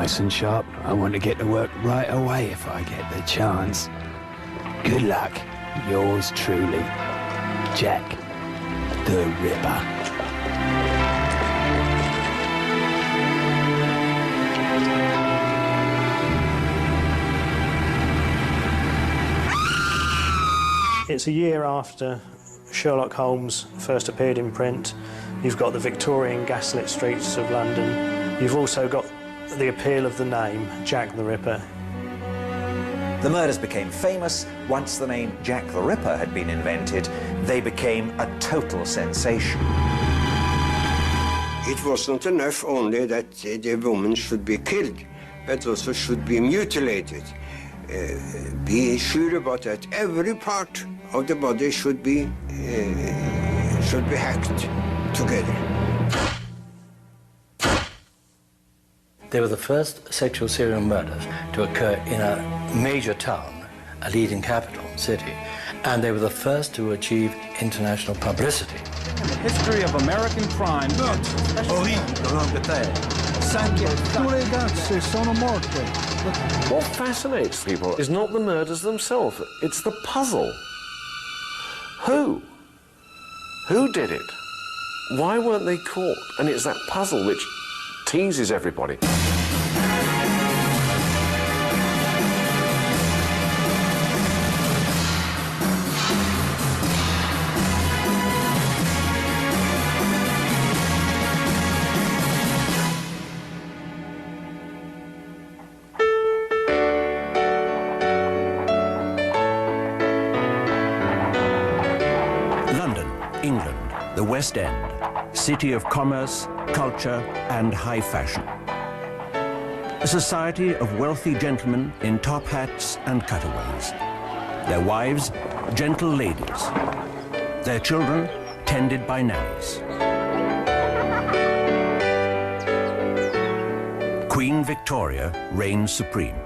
nice and sharp. I want to get to work right away if I get the chance. Good luck. Yours truly, Jack the Ripper. It's a year after Sherlock Holmes first appeared in print. You've got the Victorian gaslit streets of London. You've also got the appeal of the name, Jack the Ripper. The murders became famous. Once the name Jack the Ripper had been invented, they became a total sensation. It wasn't enough only that the woman should be killed, but also should be mutilated. Be sure about that. Every part of the body should be hacked together. They were the first sexual serial murders to occur in a major town, a leading capital city, and they were the first to achieve international publicity. In the history of American crime. What fascinates people is not the murders themselves, it's the puzzle. Who? Who did it? Why weren't they caught? And it's that puzzle which teases everybody. London, England, the West End, city of commerce, culture, and high fashion. A society of wealthy gentlemen in top hats and cutaways. Their wives, gentle ladies. Their children, tended by nannies. Queen Victoria reigns supreme.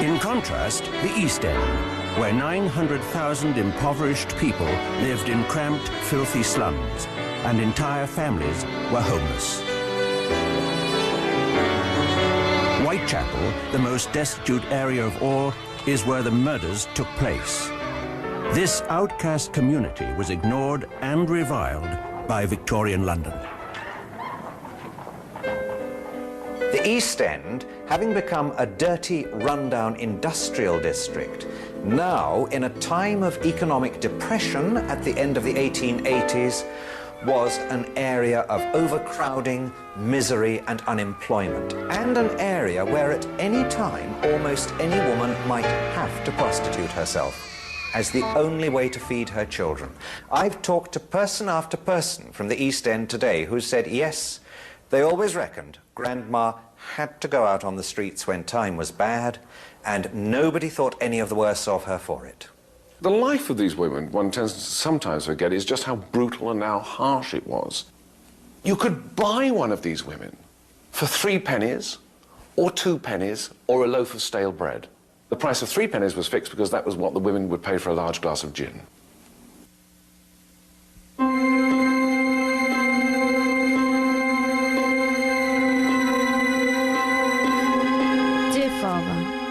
In contrast, the East End, where 900,000 impoverished people lived in cramped, filthy slums, and entire families were homeless. Whitechapel, the most destitute area of all, is where the murders took place. This outcast community was ignored and reviled by Victorian London. The East End, having become a dirty, rundown industrial district, now, in a time of economic depression at the end of the 1880s, was an area of overcrowding, misery and unemployment, and an area where at any time almost any woman might have to prostitute herself as the only way to feed her children. I've talked to person after person from the East End today who said yes, they always reckoned Grandma had to go out on the streets when time was bad, and nobody thought any of the worse of her for it. The life of these women, one tends to sometimes forget, is just how brutal and how harsh it was. You could buy one of these women for 3 pennies, or 2 pennies, or a loaf of stale bread. The price of 3 pennies was fixed because that was what the women would pay for a large glass of gin.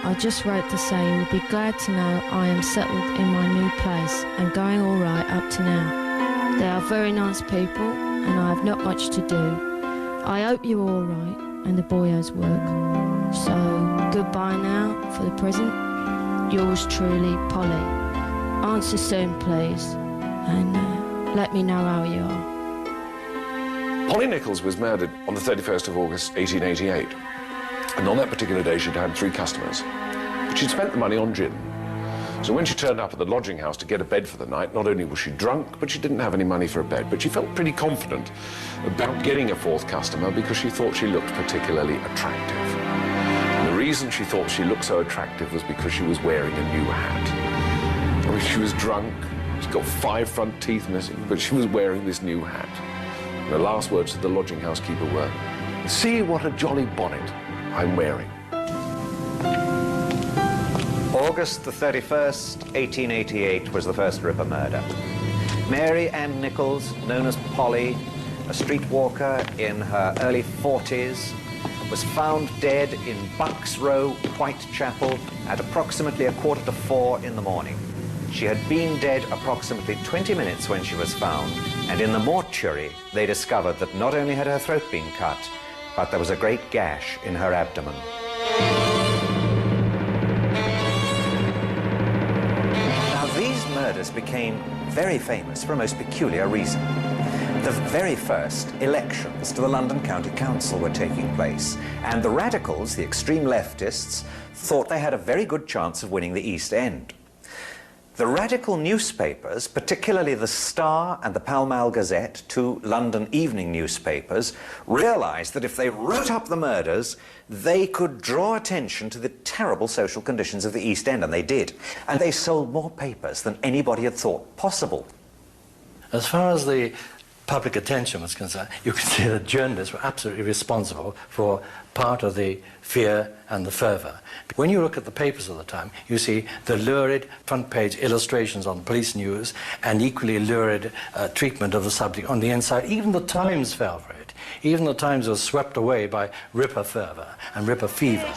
I just wrote to say you would be glad to know I am settled in my new place and going all right up to now. They are very nice people and I have not much to do. I hope you're all right and the boy has work. So goodbye now for the present. Yours truly, Polly. Answer soon, please, and let me know how you are. Polly Nichols was murdered on the 31st of August 1888. And on that particular day, she'd had 3 customers. But she'd spent the money on gin. So when she turned up at the lodging house to get a bed for the night, not only was she drunk, but she didn't have any money for a bed. But she felt pretty confident about getting a 4th customer because she thought she looked particularly attractive. And the reason she thought she looked so attractive was because she was wearing a new hat. I mean, she was drunk, she's got 5 front teeth missing, but she was wearing this new hat. And the last words of the lodging house keeper were, "See what a jolly bonnet I'm wearing." August the 31st, 1888 was the first Ripper murder. Mary Ann Nichols, known as Polly, a streetwalker in her early 40s, was found dead in Bucks Row, Whitechapel, at approximately 3:45 in the morning. She had been dead approximately 20 minutes when she was found, and in the mortuary they discovered that not only had her throat been cut, but there was a great gash in her abdomen. Now, these murders became very famous for a most peculiar reason. The very first elections to the London County Council were taking place, and the radicals, the extreme leftists, thought they had a very good chance of winning the East End. The radical newspapers, particularly the Star and the Pall Mall Gazette, two London evening newspapers, realised that if they wrote up the murders, they could draw attention to the terrible social conditions of the East End, and they did. And they sold more papers than anybody had thought possible. As far as the public attention was concerned, you can see that journalists were absolutely responsible for part of the fear and the fervour. When you look at the papers of the time, you see the lurid front-page illustrations on police news and equally lurid treatment of the subject on the inside. Even the Times fell for it. Even the Times was swept away by Ripper fervour and Ripper fever.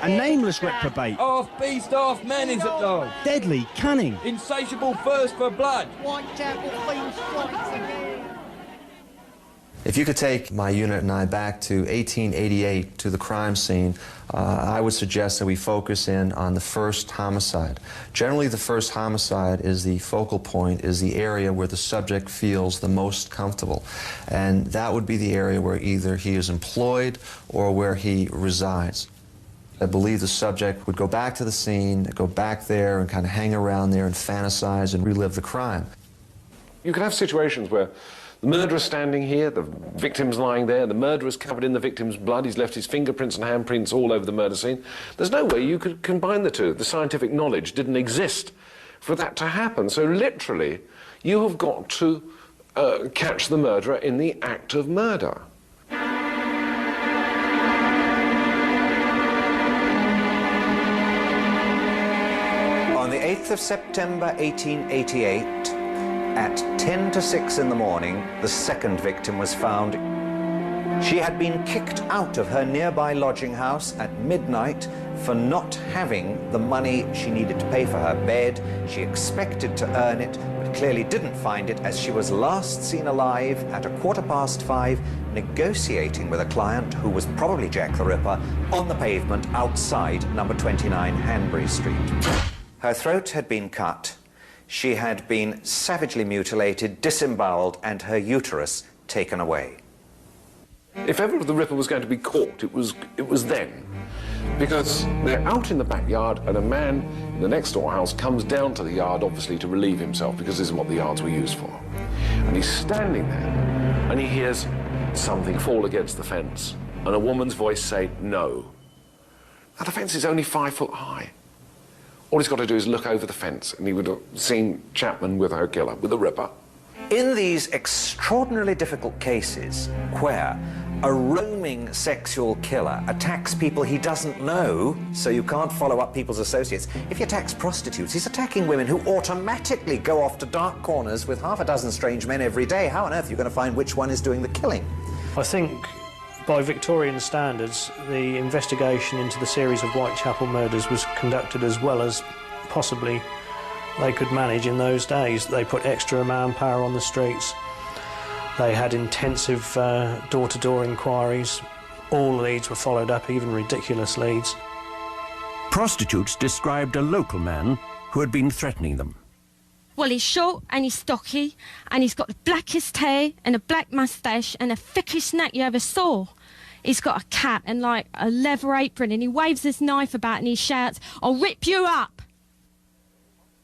A nameless reprobate. Half beast, half man is at large. Deadly, cunning. Insatiable thirst for blood. Whitechapel clean strikes again. If you could take my unit and I back to 1888 to the crime scene, I would suggest that we focus in on the first homicide. Generally, the first homicide is the focal point, is the area where the subject feels the most comfortable. And that would be the area where either he is employed or where he resides. I believe the subject would go back to the scene, go back there and kind of hang around there and fantasize and relive the crime. You can have situations where the murderer's standing here, the victim's lying there, the murderer's covered in the victim's blood, he's left his fingerprints and handprints all over the murder scene. There's no way you could combine the two. The scientific knowledge didn't exist for that to happen. So literally, you have got to catch the murderer in the act of murder. On the 8th of September 1888, at 10 to 6 in the morning, the second victim was found. She had been kicked out of her nearby lodging house at midnight for not having the money she needed to pay for her bed. She expected to earn it, but clearly didn't find it, as she was last seen alive at 5:15, negotiating with a client who was probably Jack the Ripper on the pavement outside number 29 Hanbury Street. Her throat had been cut. She had been savagely mutilated, disemboweled, and her uterus taken away. If ever the Ripper was going to be caught, it was then. Because they're out in the backyard and a man in the next door house comes down to the yard, obviously to relieve himself, because this is what the yards were used for. And he's standing there and he hears something fall against the fence and a woman's voice say, "No." Now the fence is only 5 foot high. All he's got to do is look over the fence and he would have seen Chapman with her killer, with the Ripper. In these extraordinarily difficult cases where a roaming sexual killer attacks people he doesn't know, so you can't follow up people's associates. If he attacks prostitutes, he's attacking women who automatically go off to dark corners with half a dozen strange men every day. How on earth are you going to find which one is doing the killing? I think by Victorian standards, the investigation into the series of Whitechapel murders was conducted as well as possibly they could manage in those days. They put extra manpower on the streets. They had intensive door-to-door inquiries. All leads were followed up, even ridiculous leads. Prostitutes described a local man who had been threatening them. Well, he's short and he's stocky and he's got the blackest hair and a black moustache and the thickest neck you ever saw. He's got a cap and, like, a leather apron, and he waves his knife about and he shouts, "I'll rip you up!"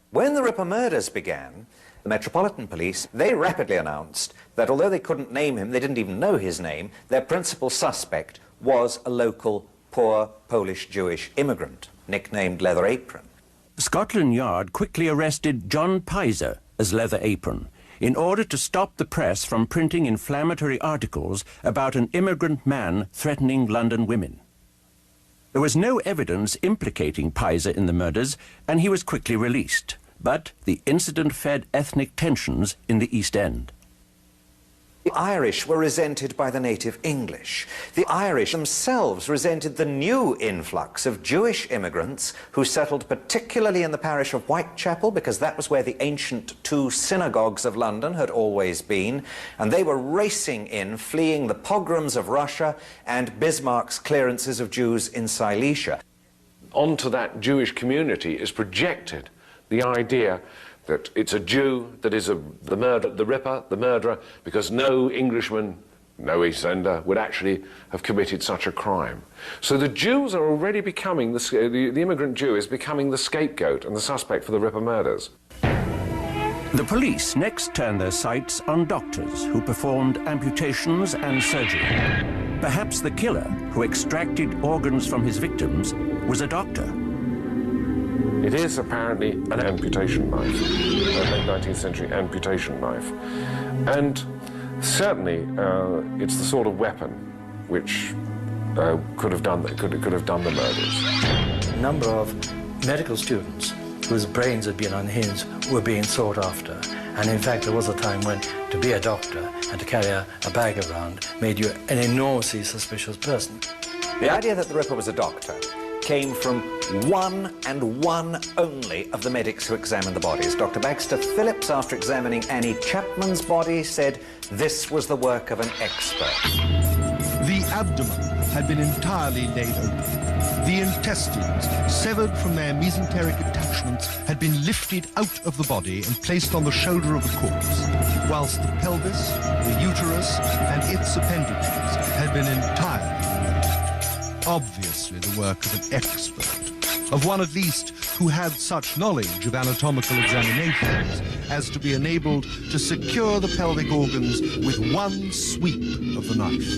When the Ripper murders began, the Metropolitan Police, they rapidly announced that although they couldn't name him, they didn't even know his name, their principal suspect was a local poor Polish-Jewish immigrant, nicknamed Leather Apron. Scotland Yard quickly arrested John Pizer as Leather Apron in order to stop the press from printing inflammatory articles about an immigrant man threatening London women. There was no evidence implicating Pizer in the murders, and he was quickly released. But the incident fed ethnic tensions in the East End. The Irish were resented by the native English. The Irish themselves resented the new influx of Jewish immigrants who settled particularly in the parish of Whitechapel, because that was where the ancient two synagogues of London had always been, and they were racing in, fleeing the pogroms of Russia and Bismarck's clearances of Jews in Silesia. Onto that Jewish community is projected the idea that it's a Jew that is the Ripper, the murderer, because no Englishman, no East Ender would actually have committed such a crime. So the Jews are already becoming, the immigrant Jew is becoming the scapegoat and the suspect for the Ripper murders. The police next turned their sights on doctors who performed amputations and surgery. Perhaps the killer who extracted organs from his victims was a doctor. It is apparently an amputation knife, a late 19th century amputation knife. And certainly it's the sort of weapon which could have done the murders. A number of medical students whose brains had been unhinged were being sought after. And in fact, there was a time when to be a doctor and to carry a bag around made you an enormously suspicious person. The idea that the Ripper was a doctor came from one and one only of the medics who examined the bodies. Dr. Baxter Phillips, after examining Annie Chapman's body, said this was the work of an expert. The abdomen had been entirely laid open. The intestines, severed from their mesenteric attachments, had been lifted out of the body and placed on the shoulder of the corpse, whilst the pelvis, the uterus, and its appendages had been entirely removed. Obviously the work of an expert, of one at least who had such knowledge of anatomical examinations as to be enabled to secure the pelvic organs with one sweep of the knife.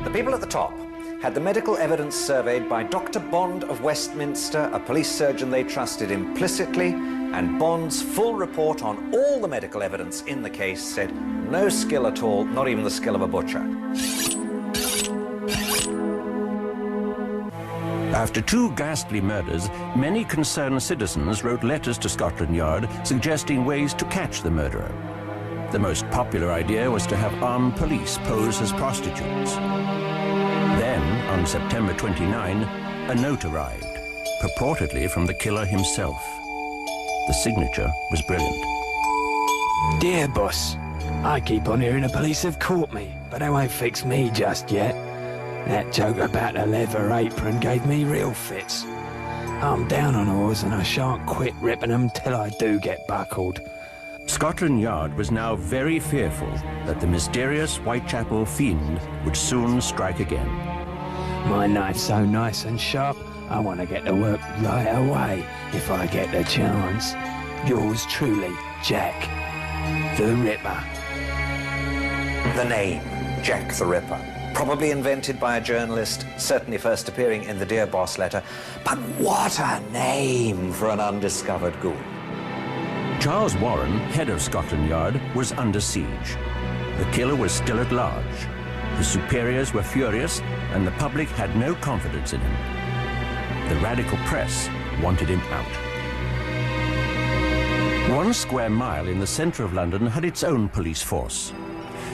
The people at the top had the medical evidence surveyed by Dr. Bond of Westminster, a police surgeon they trusted implicitly, and Bond's full report on all the medical evidence in the case said no skill at all, not even the skill of a butcher. After two ghastly murders, many concerned citizens wrote letters to Scotland Yard suggesting ways to catch the murderer. The most popular idea was to have armed police pose as prostitutes. Then, on September 29, a note arrived, purportedly from the killer himself. The signature was brilliant. Dear boss, I keep on hearing the police have caught me, but they won't fix me just yet. That joke about the leather apron gave me real fits. I'm down on oars and I shan't quit ripping them till I do get buckled. Scotland Yard was now very fearful that the mysterious Whitechapel fiend would soon strike again. My knife's so nice and sharp, I want to get to work right away if I get the chance. Yours truly, Jack the Ripper. The name, Jack the Ripper. Probably invented by a journalist, certainly first appearing in the Dear Boss letter. But what a name for an undiscovered ghoul. Charles Warren, head of Scotland Yard, was under siege. The killer was still at large. His superiors were furious, and the public had no confidence in him. The radical press wanted him out. 1 square mile in the centre of London had its own police force.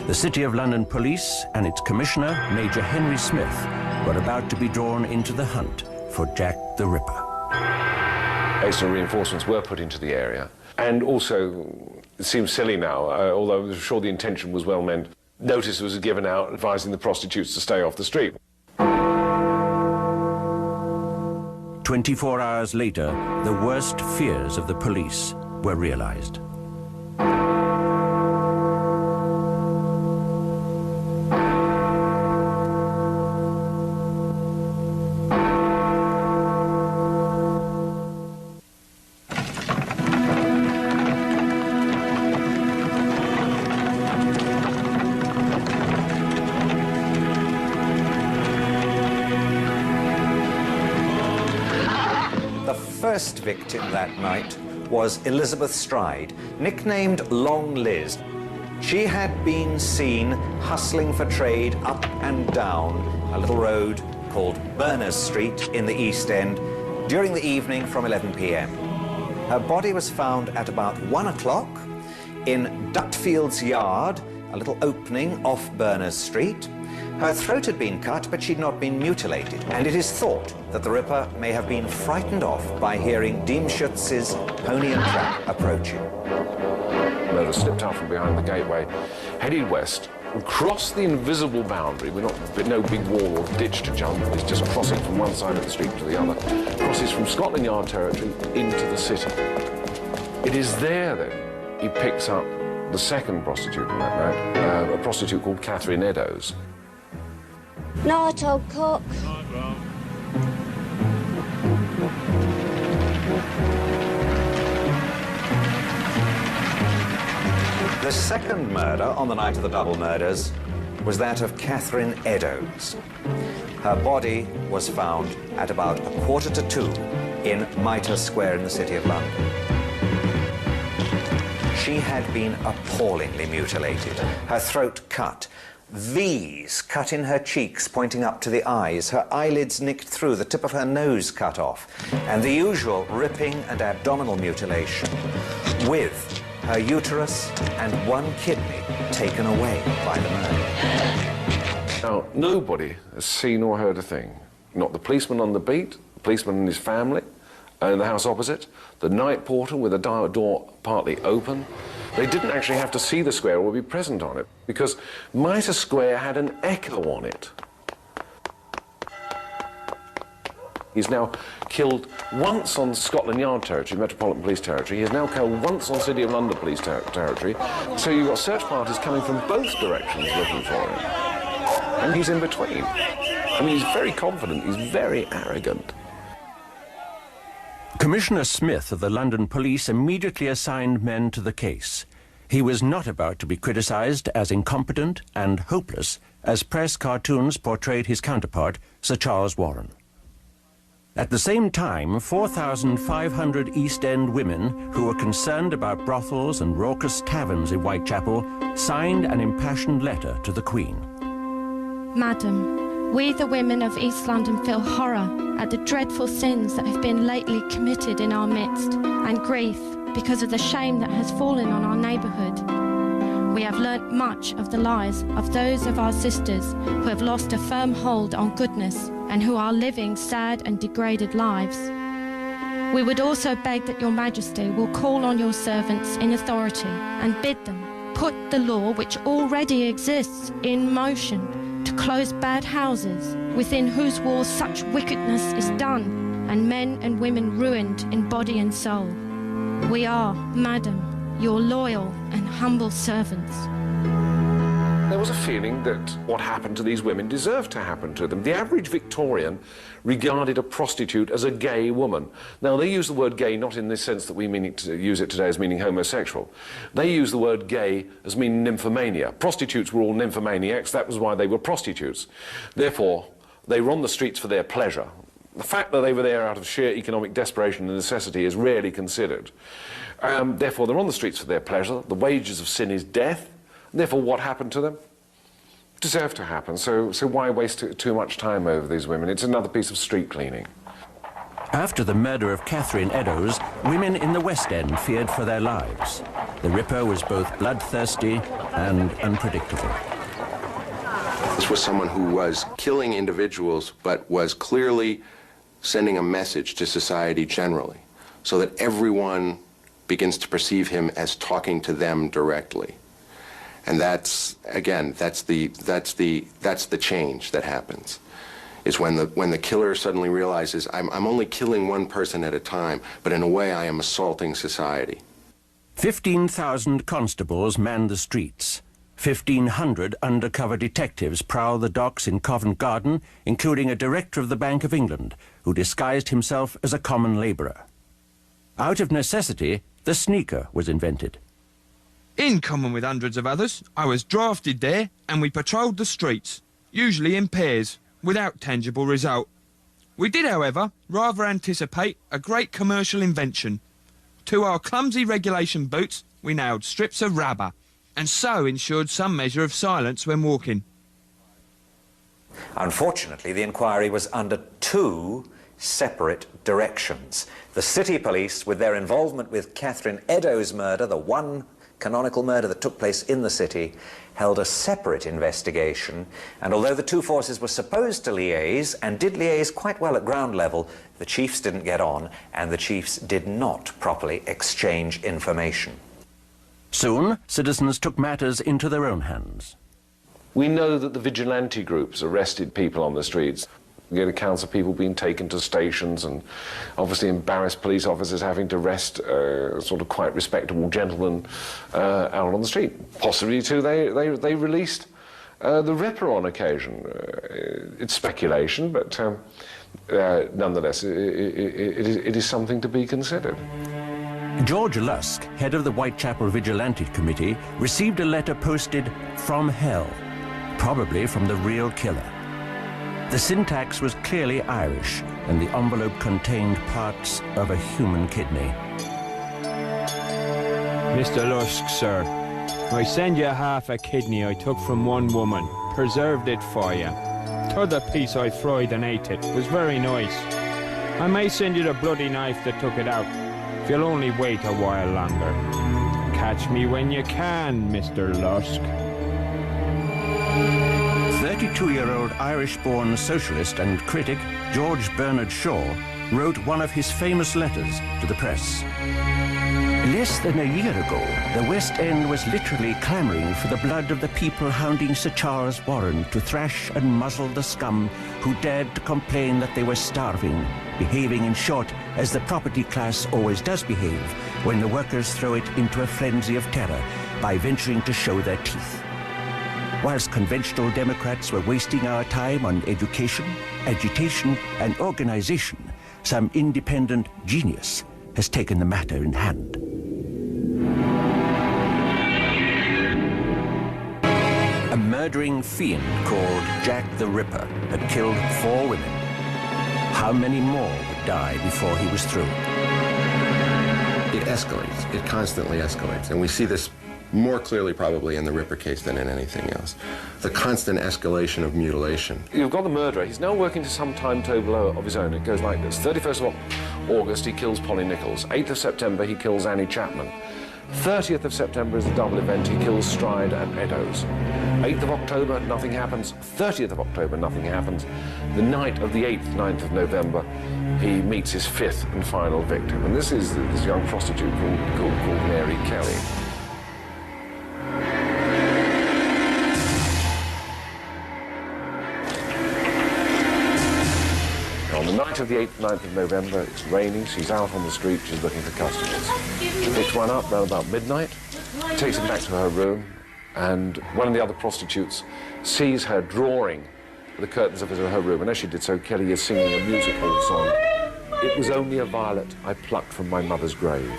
The City of London Police and its Commissioner, Major Henry Smith, were about to be drawn into the hunt for Jack the Ripper. Extra reinforcements were put into the area. And also, it seems silly now, although I'm sure the intention was well meant, notice was given out advising the prostitutes to stay off the street. 24 hours later, the worst fears of the police were realized. First victim that night was Elizabeth Stride, nicknamed Long Liz. She had been seen hustling for trade up and down a little road called Berners Street in the East End during the evening from 11 p.m. Her body was found at about 1 o'clock in Dutfield's Yard, a little opening off Berners Street. Her throat had been cut, but she'd not been mutilated, and it is thought that the Ripper may have been frightened off by hearing Diemschutz's Pony and Trap approaching. Murder slipped out from behind the gateway, headed west, and crossed the invisible boundary. We're not, no big wall or ditch to jump. It's just crossing from one side of the street to the other. Crosses from Scotland Yard territory into the city. It is there, then, he picks up the second prostitute on that night, a prostitute called Catherine Eddowes. Night, old cock. The second murder on the night of the double murders was that of Catherine Eddowes. Her body was found at about 1:45 in Mitre Square in the City of London. She had been appallingly mutilated, her throat cut, V's cut in her cheeks pointing up to the eyes, her eyelids nicked through, the tip of her nose cut off, and the usual ripping and abdominal mutilation, with her uterus and one kidney taken away by the murder. Now, nobody has seen or heard a thing. Not the policeman on the beat, the policeman and his family in the house opposite, the night porter with the door partly open. They didn't actually have to see the square or be present on it, because Mitre Square had an echo on it. He's now killed once on Scotland Yard territory, Metropolitan Police territory. He's now killed once on City of London Police territory. So you've got search parties coming from both directions looking for him. And he's in between. I mean, he's very confident, he's very arrogant. Commissioner Smith of the London Police immediately assigned men to the case. He was not about to be criticised as incompetent and hopeless as press cartoons portrayed his counterpart, Sir Charles Warren. At the same time, 4,500 East End women who were concerned about brothels and raucous taverns in Whitechapel signed an impassioned letter to the Queen. Madam, we the women of East London feel horror at the dreadful sins that have been lately committed in our midst, and grief because of the shame that has fallen on our neighbourhood. We have learnt much of the lives of those of our sisters who have lost a firm hold on goodness and who are living sad and degraded lives. We would also beg that your Majesty will call on your servants in authority and bid them put the law which already exists in motion to close bad houses within whose walls such wickedness is done and men and women ruined in body and soul. We are, Madam, your loyal and humble servants. There was a feeling that what happened to these women deserved to happen to them. The average Victorian regarded a prostitute as a gay woman. Now, they use the word gay not in the sense that we use it today as meaning homosexual. They use the word gay as meaning nymphomania. Prostitutes were all nymphomaniacs. That was why they were prostitutes. Therefore, they were on the streets for their pleasure. The fact that they were there out of sheer economic desperation and necessity is rarely considered. Therefore, they're on the streets for their pleasure. The wages of sin is death. Therefore, what happened to them? Deserved to happen. So why waste too much time over these women? It's another piece of street cleaning. After the murder of Catherine Eddowes, women in the West End feared for their lives. The Ripper was both bloodthirsty and unpredictable. This was someone who was killing individuals, but was clearly sending a message to society generally, so that everyone begins to perceive him as talking to them directly. And that's, again, that's the change that happens. Is when the killer suddenly realizes, I'm only killing one person at a time, but in a way I am assaulting society. 15,000 constables manned the streets. 1,500 undercover detectives prowl the docks in Covent Garden, including a director of the Bank of England, who disguised himself as a common labourer. Out of necessity, the sneaker was invented. In common with hundreds of others, I was drafted there and we patrolled the streets, usually in pairs, without tangible result. We did, however, rather anticipate a great commercial invention. To our clumsy regulation boots, we nailed strips of rubber, and so ensured some measure of silence when walking. Unfortunately, the inquiry was under two separate directions. The City Police, with their involvement with Catherine Eddowes' murder, the one canonical murder that took place in the city, held a separate investigation, and although the two forces were supposed to liaise, and did liaise quite well at ground level, the chiefs didn't get on, and the chiefs did not properly exchange information. Soon, citizens took matters into their own hands. We know that the vigilante groups arrested people on the streets. We get accounts of people being taken to stations and obviously embarrassed police officers having to arrest sort of quite respectable gentlemen out on the street. Possibly, too, they released the Ripper on occasion. It's speculation, but nonetheless, it is something to be considered. George Lusk, head of the Whitechapel Vigilante Committee, received a letter posted from hell, probably from the real killer. The syntax was clearly Irish, and the envelope contained parts of a human kidney. Mr. Lusk, sir, I send you half a kidney I took from one woman, preserved it for you. T'other piece I fried and ate it, was very nice. I may send you the bloody knife that took it out, if you'll only wait a while longer. Catch me when you can, Mr. Lusk. 32-year-old Irish-born socialist and critic George Bernard Shaw wrote one of his famous letters to the press. Less than a year ago, the West End was literally clamouring for the blood of the people hounding Sir Charles Warren to thrash and muzzle the scum who dared to complain that they were starving, behaving, in short, as the property class always does behave when the workers throw it into a frenzy of terror by venturing to show their teeth. Whilst conventional Democrats were wasting our time on education, agitation, and organization, some independent genius has taken the matter in hand. A murdering fiend called Jack the Ripper had killed 4 women. How many more would die before he was through? It escalates. It constantly escalates. And we see this more clearly probably in the Ripper case than in anything else. The constant escalation of mutilation. You've got the murderer. He's now working to some timetable of his own. It goes like this. 31st of August, he kills Polly Nichols. 8th of September, he kills Annie Chapman. 30th of September is a double event. He kills Stride and Eddowes. 8th of October, nothing happens. 30th of October, nothing happens. The night of the 8th, 9th of November, he meets his 5th and final victim. And this is this young prostitute called Mary Kelly. On the night of the 8th, 9th of November, it's raining, she's out on the street, she's looking for customers. She picks one up around about midnight, takes him back to her room, and one of the other prostitutes sees her drawing the curtains of her room, and as she did so, Kelly is singing a music hall song. It was only a violet I plucked from my mother's grave.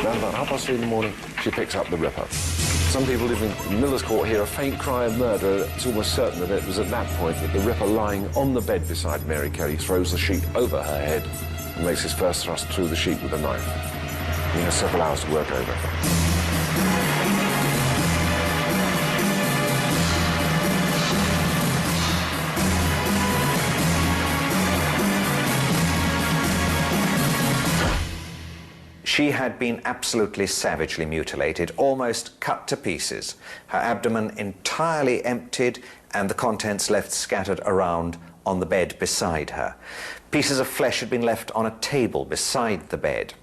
Around about 3:30 in the morning, she picks up the Ripper. Some people living in Miller's Court hear a faint cry of murder. It's almost certain that it was at that point that the Ripper, lying on the bed beside Mary Kelly, throws the sheet over her head and makes his first thrust through the sheet with a knife. He has several hours to work over. She had been absolutely savagely mutilated, almost cut to pieces, her abdomen entirely emptied and the contents left scattered around on the bed beside her. Pieces of flesh had been left on a table beside the bed.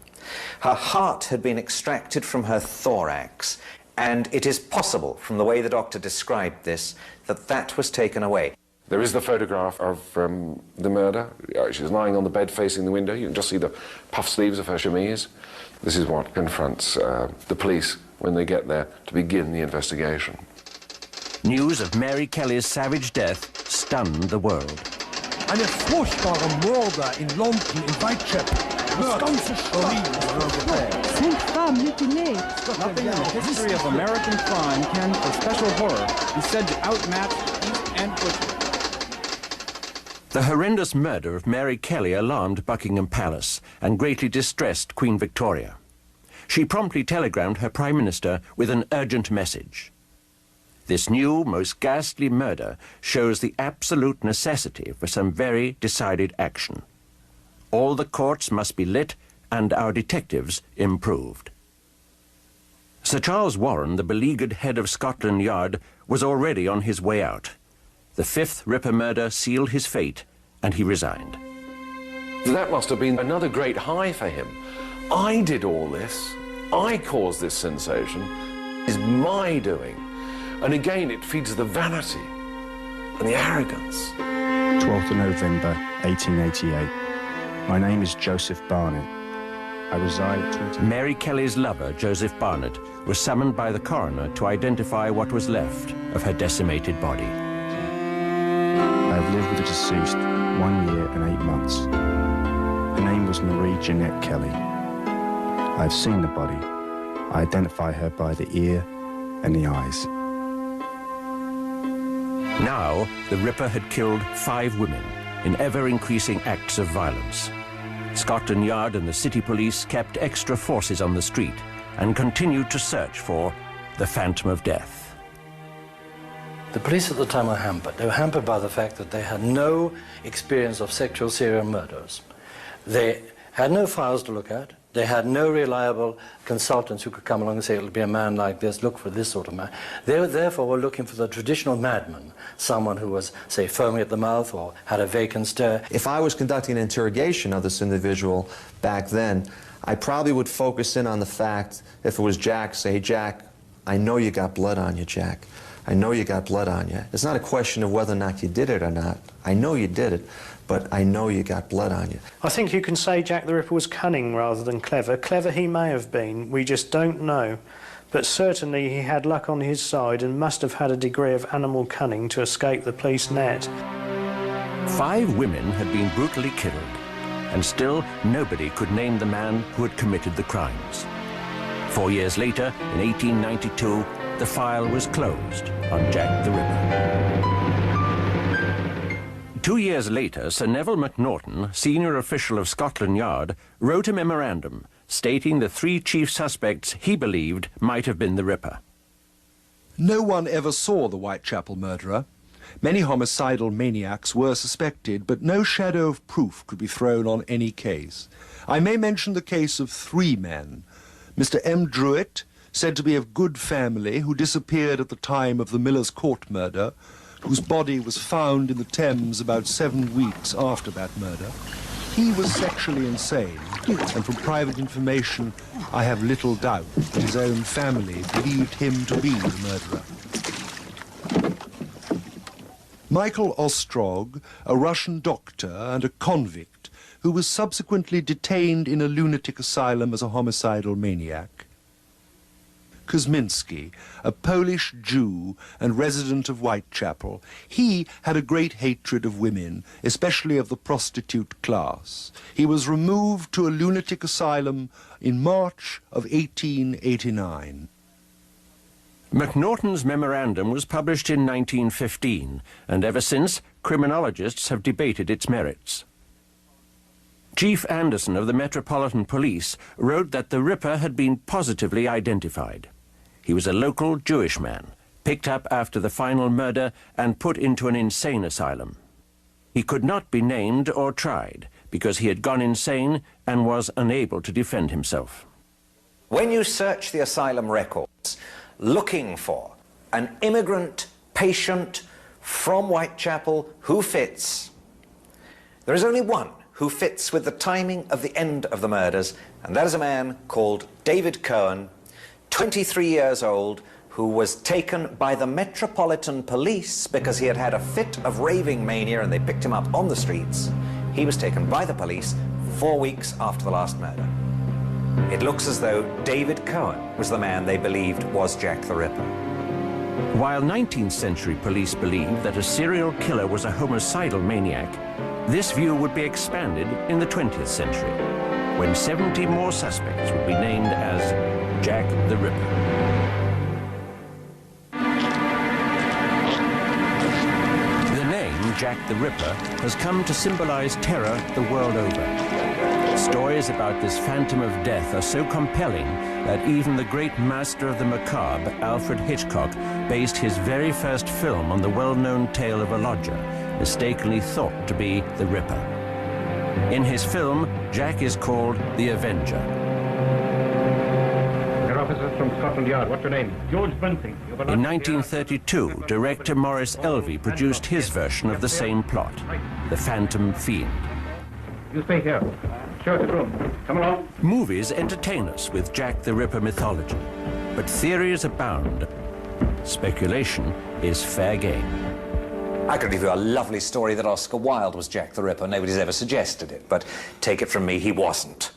Her heart had been extracted from her thorax, and it is possible, from the way the doctor described this, that that was taken away. There is the photograph of the murder. She's lying on the bed facing the window. You can just see the puff sleeves of her chemise. This is what confronts the police when they get there to begin the investigation. News of Mary Kelly's savage death stunned the world. Eine furchtbare Morde in London in Whitechapel. Das ganze Nothing in the history of American crime can, for special horror, be said to outmatch East End butchery. The horrendous murder of Mary Kelly alarmed Buckingham Palace and greatly distressed Queen Victoria. She promptly telegrammed her Prime Minister with an urgent message. This new, most ghastly murder shows the absolute necessity for some very decided action. all the courts must be lit and our detectives improved. Sir Charles Warren, the beleaguered head of Scotland Yard, was already on his way out. The 5th Ripper murder sealed his fate, and he resigned. That must have been another great high for him. I did all this. I caused this sensation. It's my doing. And again, it feeds the vanity and the arrogance. 12th of November, 1888. My name is Joseph Barnett. I reside at 20... Mary Kelly's lover, Joseph Barnett, was summoned by the coroner to identify what was left of her decimated body. I have lived with the deceased 1 year and 8 months. Her name was Marie Jeanette Kelly. I have seen the body. I identify her by the ear and the eyes. Now, the Ripper had killed 5 women in ever-increasing acts of violence. Scotland Yard and the city police kept extra forces on the street and continued to search for the Phantom of Death. The police at the time were hampered. They were hampered by the fact that they had no experience of sexual serial murders. They had no files to look at. They had no reliable consultants who could come along and say, it'll be a man like this, look for this sort of man. They therefore were looking for the traditional madman, someone who was, say, foaming at the mouth or had a vacant stare. If I was conducting an interrogation of this individual back then, I probably would focus in on the fact, if it was Jack, say, hey, Jack, I know you got blood on you, Jack. I know you got blood on you. It's not a question of whether or not you did it or not. I know you did it, but I know you got blood on you. I think you can say Jack the Ripper was cunning rather than clever. Clever he may have been, we just don't know. But certainly he had luck on his side and must have had a degree of animal cunning to escape the police net. 5 women had been brutally killed, and still nobody could name the man who had committed the crimes. 4 years later, in 1892, the file was closed on Jack the Ripper. 2 years later, Sir Neville Macnaghten, senior official of Scotland Yard, wrote a memorandum stating the 3 chief suspects he believed might have been the Ripper. No one ever saw the Whitechapel murderer. Many homicidal maniacs were suspected, but no shadow of proof could be thrown on any case. I may mention the case of 3 men. Mr. M. Druitt, said to be of good family, who disappeared at the time of the Miller's Court murder, whose body was found in the Thames about 7 weeks after that murder. He was sexually insane, and from private information, I have little doubt that his own family believed him to be the murderer. Michael Ostrog, a Russian doctor and a convict, who was subsequently detained in a lunatic asylum as a homicidal maniac. Kuzminski, a Polish Jew and resident of Whitechapel. He had a great hatred of women, especially of the prostitute class. He was removed to a lunatic asylum in March of 1889. Macnaghten's memorandum was published in 1915, and ever since, criminologists have debated its merits. Chief Anderson of the Metropolitan Police wrote that the Ripper had been positively identified. He was a local Jewish man, picked up after the final murder and put into an insane asylum. He could not be named or tried because he had gone insane and was unable to defend himself. When you search the asylum records looking for an immigrant patient from Whitechapel who fits, there is only one who fits with the timing of the end of the murders, and that is a man called David Cohen, 23 years old, who was taken by the Metropolitan Police because he had had a fit of raving mania and they picked him up on the streets. He was taken by the police 4 weeks after the last murder. It looks as though David Cohen was the man they believed was Jack the Ripper. While 19th century police believed that a serial killer was a homicidal maniac, this view would be expanded in the 20th century, when 70 more suspects would be named as Jack the Ripper. The name Jack the Ripper has come to symbolize terror the world over. Stories about this phantom of death are so compelling that even the great master of the macabre, Alfred Hitchcock, based his very first film on the well-known tale of a lodger, mistakenly thought to be the Ripper. In his film, Jack is called the Avenger. Your officers from Scotland Yard. What's your name? George Bunting. In 1932, director Maurice Elvey produced his version of the same plot, The Phantom Fiend. You stay here. Show us the room. Come along. Movies entertain us with Jack the Ripper mythology, but theories abound. Speculation is fair game. I could give you a lovely story that Oscar Wilde was Jack the Ripper. Nobody's ever suggested it, but take it from me, he wasn't.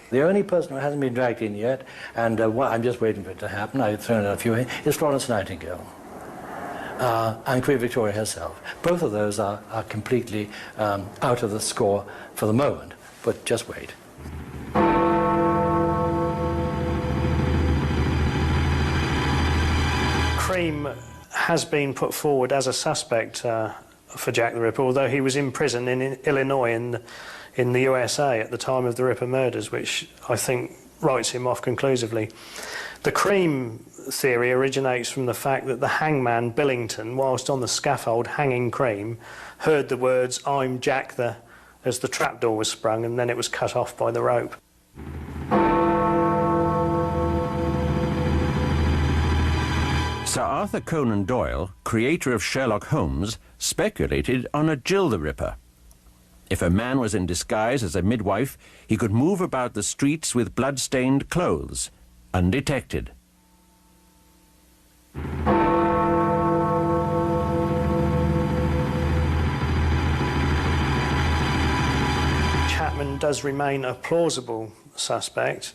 The only person who hasn't been dragged in yet, and I'm just waiting for it to happen, I've thrown out a few in, is Florence Nightingale. And Queen Victoria herself. Both of those are completely out of the score for the moment, but just wait. Cream has been put forward as a suspect for Jack the Ripper, although he was in prison in Illinois in the USA at the time of the Ripper murders, which I think writes him off conclusively. The Cream theory originates from the fact that the hangman Billington, whilst on the scaffold hanging Cream, heard the words "I'm Jack the" as the trapdoor was sprung, and then it was cut off by the rope. Sir Arthur Conan Doyle, creator of Sherlock Holmes, speculated on a Jill the Ripper. If a man was in disguise as a midwife, he could move about the streets with blood-stained clothes, undetected. Chapman does remain a plausible suspect.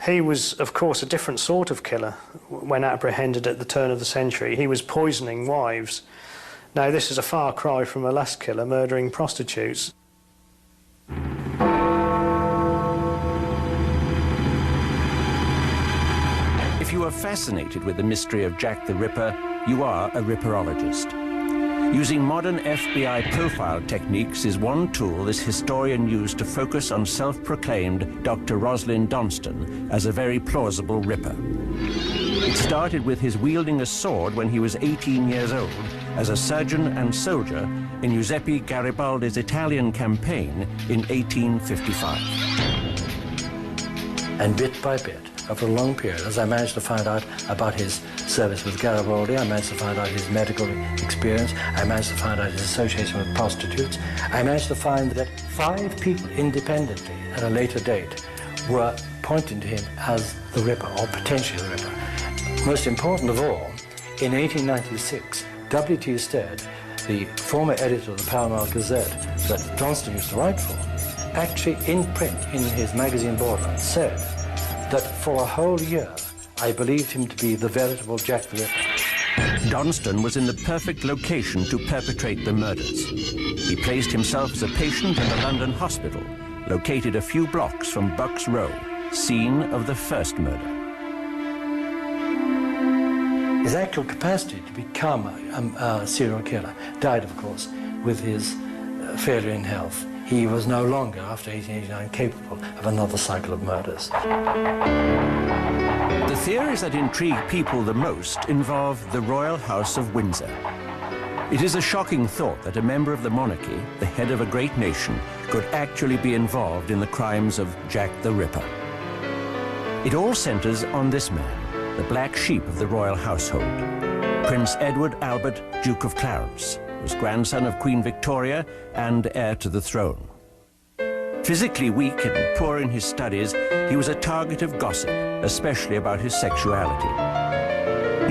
He was, of course, a different sort of killer when apprehended at the turn of the century. He was poisoning wives. Now, this is a far cry from a lust killer murdering prostitutes. If you are fascinated with the mystery of Jack the Ripper, you are a Ripperologist. Using modern FBI profile techniques is one tool this historian used to focus on self-proclaimed Dr. Rosalind Donston as a very plausible Ripper. It started with his wielding a sword when he was 18 years old as a surgeon and soldier in Giuseppe Garibaldi's Italian campaign in 1855. And bit by bit, over a long period, as I managed to find out about his service with Garibaldi, I managed to find out his medical experience, I managed to find out his association with prostitutes, I managed to find that 5 people independently at a later date were pointing to him as the Ripper, or potentially the Ripper. Most important of all, in 1896, W.T. Stead, the former editor of the Pall Mall Gazette that Johnston used to write for, actually in print in his magazine Borderland said that for a whole year I believed him to be the veritable Jack the Ripper. Donston was in the perfect location to perpetrate the murders. He placed himself as a patient in a London hospital, located a few blocks from Bucks Row, scene of the first murder. His actual capacity to become a serial killer died, of course, with his failure in health. He was no longer, after 1889, capable of another cycle of murders. The theories that intrigue people the most involve the Royal House of Windsor. It is a shocking thought that a member of the monarchy, the head of a great nation, could actually be involved in the crimes of Jack the Ripper. It all centers on this man, the black sheep of the royal household, Prince Edward Albert, Duke of Clarence, was grandson of Queen Victoria and heir to the throne. Physically weak and poor in his studies, he was a target of gossip, especially about his sexuality.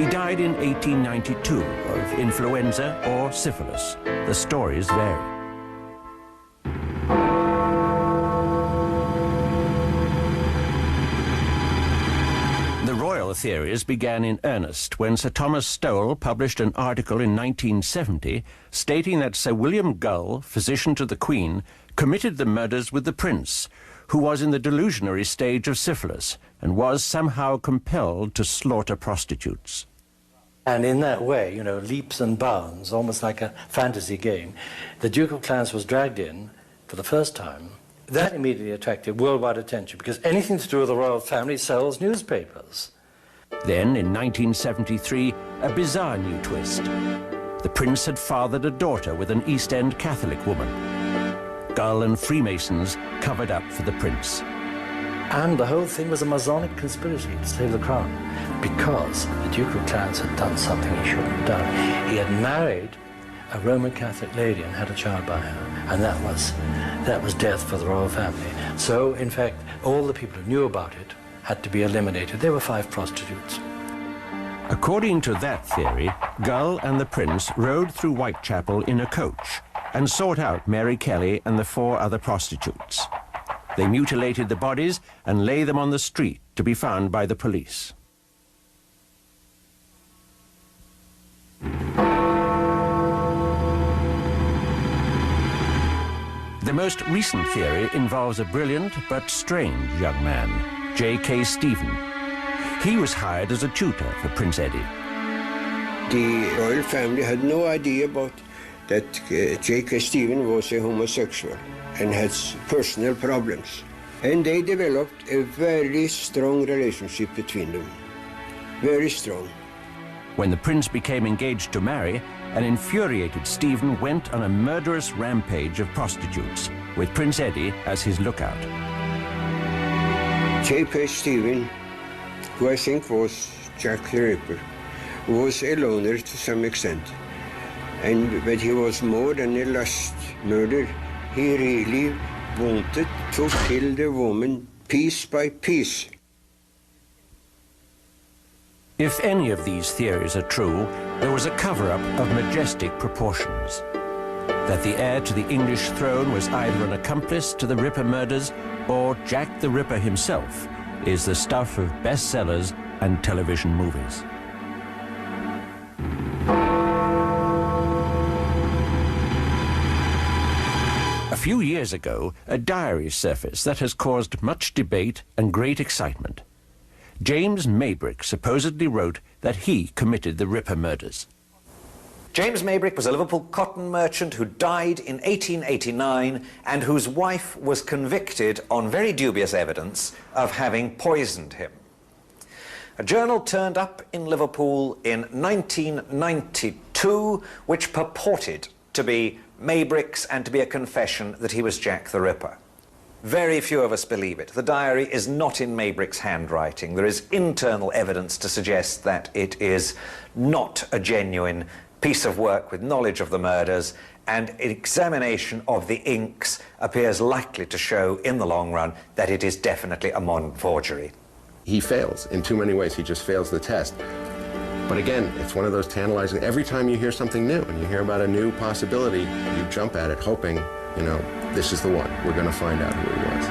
He died in 1892 of influenza or syphilis. The stories vary. Theories began in earnest when Sir Thomas Stowell published an article in 1970 stating that Sir William Gull, physician to the Queen, committed the murders with the Prince, who was in the delusionary stage of syphilis and was somehow compelled to slaughter prostitutes. And in that way, you know, leaps and bounds, almost like a fantasy game, the Duke of Clarence was dragged in for the first time. That immediately attracted worldwide attention because anything to do with the royal family sells newspapers. Then, in 1973, a bizarre new twist. The prince had fathered a daughter with an East End Catholic woman. Gull and Freemasons covered up for the prince. And the whole thing was a Masonic conspiracy to save the crown, because the Duke of Clarence had done something he shouldn't have done. He had married a Roman Catholic lady and had a child by her, and that was death for the royal family. So, in fact, all the people who knew about it had to be eliminated. There were 5 prostitutes. According to that theory, Gull and the prince rode through Whitechapel in a coach and sought out Mary Kelly and the 4 other prostitutes. They mutilated the bodies and lay them on the street to be found by the police. The most recent theory involves a brilliant but strange young man, J.K. Stephen. He was hired as a tutor for Prince Eddie. The royal family had no idea about that J.K. Stephen was a homosexual and had personal problems. And they developed a very strong relationship between them. Very strong. When the prince became engaged to Mary, an infuriated Stephen went on a murderous rampage of prostitutes, with Prince Eddie as his lookout. J.K. Stephen, who I think was Jack the Ripper, was a loner to some extent. But he was more than a lust murder. He really wanted to kill the woman piece by piece. If any of these theories are true, there was a cover-up of majestic proportions. That the heir to the English throne was either an accomplice to the Ripper murders or Jack the Ripper himself is the stuff of bestsellers and television movies. A few years ago, a diary surfaced that has caused much debate and great excitement. James Maybrick supposedly wrote that he committed the Ripper murders. James Maybrick was a Liverpool cotton merchant who died in 1889 and whose wife was convicted on very dubious evidence of having poisoned him. A journal turned up in Liverpool in 1992 which purported to be Maybrick's and to be a confession that he was Jack the Ripper. Very few of us believe it. The diary is not in Maybrick's handwriting. There is internal evidence to suggest that it is not a genuine piece of work with knowledge of the murders, and an examination of the inks appears likely to show in the long run that it is definitely a modern forgery. He fails in too many ways. He just fails the test. But again, it's one of those tantalizing, every time you hear something new and you hear about a new possibility, you jump at it hoping, you know, this is the one. We're going to find out who he was.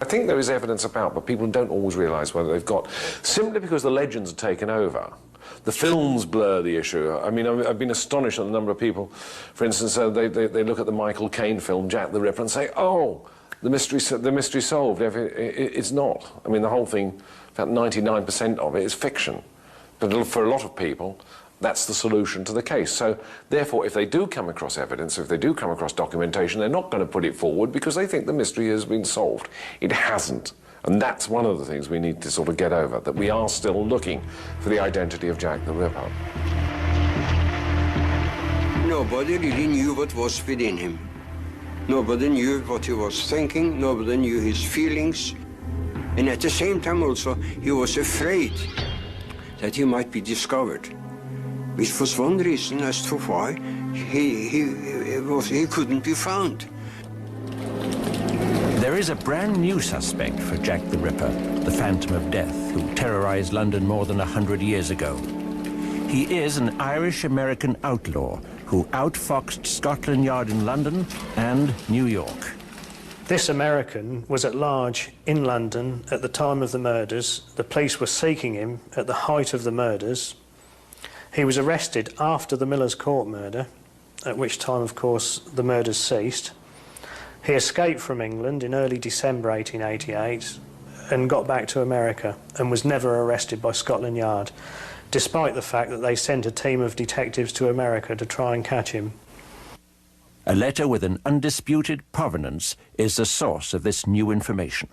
I think there is evidence about, but people don't always realise whether they've got, simply because the legends are taken over. The films blur the issue. I mean, I've been astonished at the number of people, for instance, they look at the Michael Caine film, Jack the Ripper, and say, oh, the mystery solved. It's not. I mean, the whole thing, about 99% of it is fiction. But for a lot of people, that's the solution to the case. So, therefore, if they do come across evidence, if they do come across documentation, they're not going to put it forward because they think the mystery has been solved. It hasn't. And that's one of the things we need to sort of get over, that we are still looking for the identity of Jack the Ripper. Nobody really knew what was within him. Nobody knew what he was thinking, nobody knew his feelings. And at the same time also, he was afraid that he might be discovered, which was one reason as to why he couldn't be found. There is a brand new suspect for Jack the Ripper, the Phantom of Death, who terrorized London more than 100 years ago. He is an Irish-American outlaw who outfoxed Scotland Yard in London and New York. This American was at large in London at the time of the murders. The police were seeking him at the height of the murders. He was arrested after the Miller's Court murder, at which time, of course, the murders ceased. He escaped from England in early December 1888 and got back to America and was never arrested by Scotland Yard, despite the fact that they sent a team of detectives to America to try and catch him. A letter with an undisputed provenance is the source of this new information.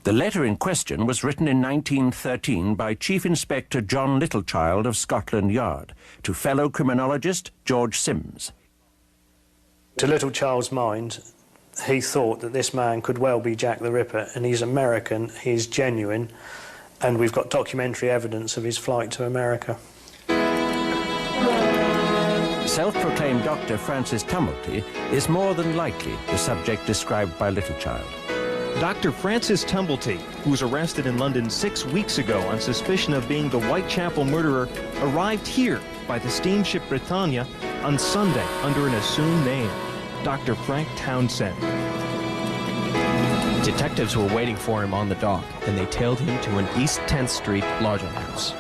The letter in question was written in 1913 by Chief Inspector John Littlechild of Scotland Yard to fellow criminologist George Sims. To little Charles' mind, he thought that this man could well be Jack the Ripper, and he's American, he's genuine, and we've got documentary evidence of his flight to America. Self-proclaimed Dr. Francis Tumblety is more than likely the subject described by Littlechild. Dr. Francis Tumblety, who was arrested in London 6 weeks ago on suspicion of being the Whitechapel murderer, arrived here by the steamship Britannia on Sunday under an assumed name, Dr. Frank Townsend. Detectives were waiting for him on the dock, and they tailed him to an East 10th Street lodging house.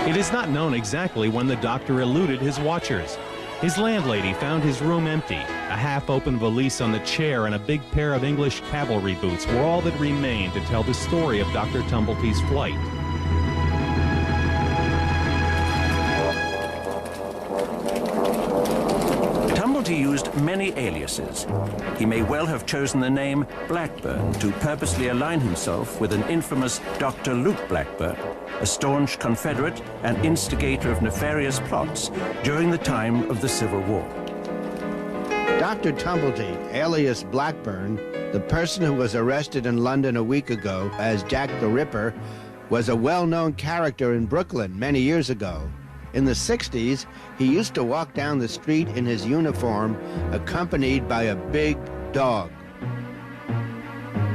It is not known exactly when the doctor eluded his watchers. His landlady found his room empty. A half-open valise on the chair and a big pair of English cavalry boots were all that remained to tell the story of Dr. Tumblety's flight. Tumblety used many aliases. He may well have chosen the name Blackburn to purposely align himself with an infamous Dr. Luke Blackburn, a staunch Confederate and instigator of nefarious plots during the time of the Civil War. Dr. Tumblety, alias Blackburn, the person who was arrested in London a week ago as Jack the Ripper, was a well-known character in Brooklyn many years ago. In the 60s, he used to walk down the street in his uniform, accompanied by a big dog.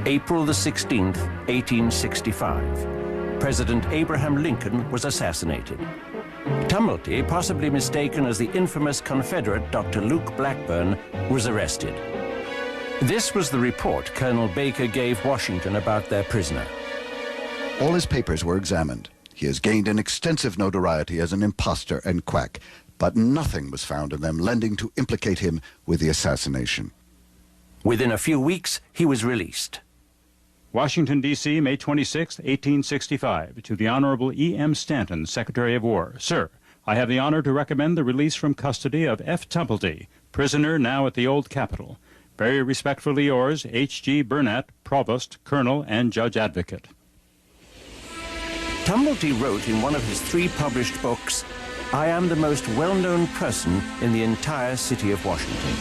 April the 16th, 1865. President Abraham Lincoln was assassinated. Tumblety, possibly mistaken as the infamous Confederate Dr. Luke Blackburn, was arrested. This was the report Colonel Baker gave Washington about their prisoner. All his papers were examined. He has gained an extensive notoriety as an impostor and quack, but nothing was found in them lending to implicate him with the assassination. Within a few weeks, he was released. Washington, D.C., May 26, 1865. To the Honorable E.M. Stanton, Secretary of War. Sir, I have the honor to recommend the release from custody of F. Tumblety, prisoner now at the Old Capitol. Very respectfully yours, H.G. Burnett, Provost, Colonel, and Judge Advocate. Tumblety wrote in one of his 3 published books, "I am the most well-known person in the entire city of Washington."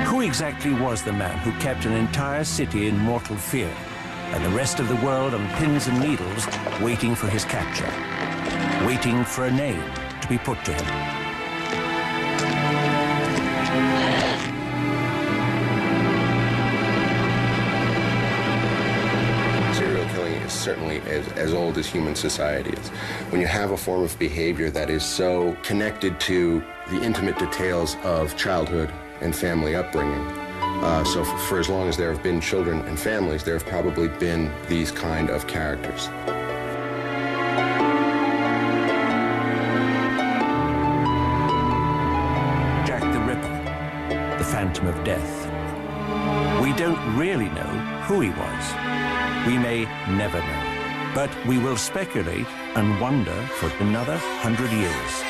Who exactly was the man who kept an entire city in mortal fear, and the rest of the world on pins and needles waiting for his capture, waiting for a name to be put to him? Certainly as old as human society is. When you have a form of behavior that is so connected to the intimate details of childhood and family upbringing, so for as long as there have been children and families, there have probably been these kind of characters. Jack the Ripper, the Phantom of Death. We don't really know who he was. We may never know, but we will speculate and wonder for another 100 years.